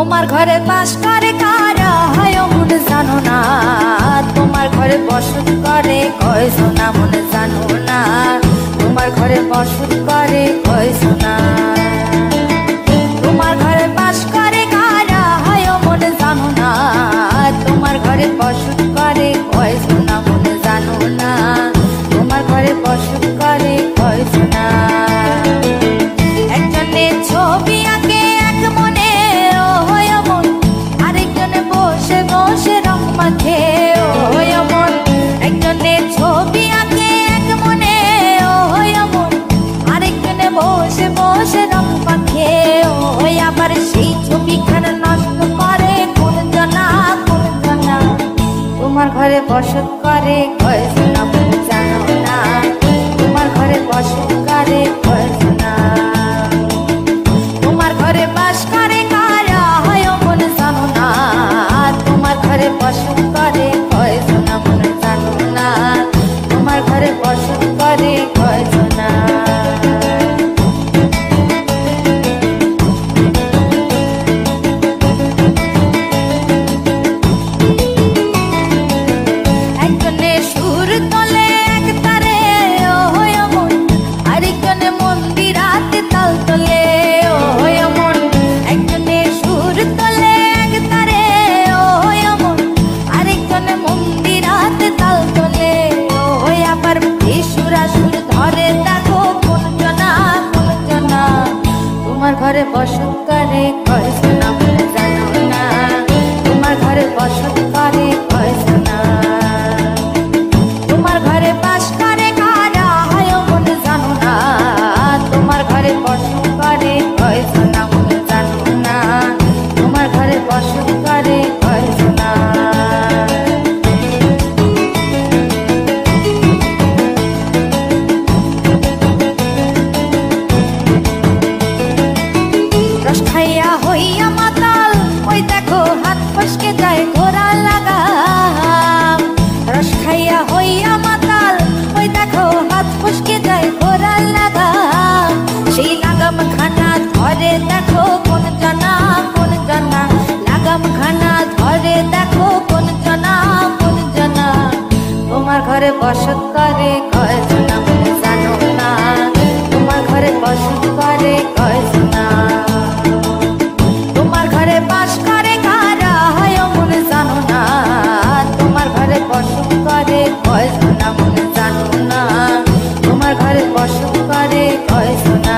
তোমার ঘরে বাস করে কারা হয় মন জানো না, তোমার ঘরে বসত করে কয় সোনা মন জানো না, তোমার ঘরে বসত করে কয় সোনা। তোমার ঘরে বাস করে কারা হয় মন জানো না, তোমার ঘরে বসত করে কয় সোনা মন জানো না, তোমার ঘরে বসত করে কয় সোনা। একজনে ছবি আঁকে এক মনে ও হয় মন, আরেকজনে বসে বসে রং মাখে ও হয় মন। একজনে ছবি আঁকে এক মনে ও হয় মন, আরেকজনে বসে বসে রং মাখে ও হয়। আবার সেই ছবিখানা নষ্ট করে কোন জনা কোন জনা, তোমার ঘরে বসত করে কয় সোনা মন জানো না, তোমার ঘরে বসত করে কয় সোনা। তোমার ঘরে বাস করে কারা হয় মন জানো না, তোমার ঘরে বসত করে কয় সোনা মন জানো না, তোমার ঘরে বসত করে কয় সোনা। একজনে সুর তোলে এক তারে ও হয় মন, আরেকজনে মন্দিরাতে তাল তোলে ও হয় মন। একজনে সুর তোলে এক তারে ও হয় মন, আরেকজনে মন্দিরাতে তাল তোলে ও হয়। আবার বেসুরা সুর ধরে দেখো কোন জনা কোন জনা, তোমার ঘরে বসত করে কয় সোনা মন জানো না, তোমার ঘরে বসত করে কয় সোনা। তোমার ঘরে বাস করে কারা হয় মন জানো না, তোমার ঘরে বসত করে কয় সোনা মন জানো না, তোমার ঘরে বসত করে কয় সোনা। রস খাইয়া হইয়া মাতাল ওই দেখো হাত ফসকে যায় ঘোড়া লাগাম। রস খাইয়া হইয়া মাতাল ওই দেখো হাত ফসকে যায় ঘোড়া লাগাম। সেই লাগাম খানা ধরে দেখো কোন জনা কোন জনা, লাগাম খানা ধরে দেখো কোন জনা কোন জনা, তোমার ঘরে বসত করে কয় সোনা মন জানো না, তোমার ঘরে বসত করে কয় সোনা। তোমার ঘরে বাস করে কারা হয় মন জানো না, তোমার ঘরে বসত করে কয় সোনা মন জানো না, তোমার ঘরে বসত করে কয় সোনা।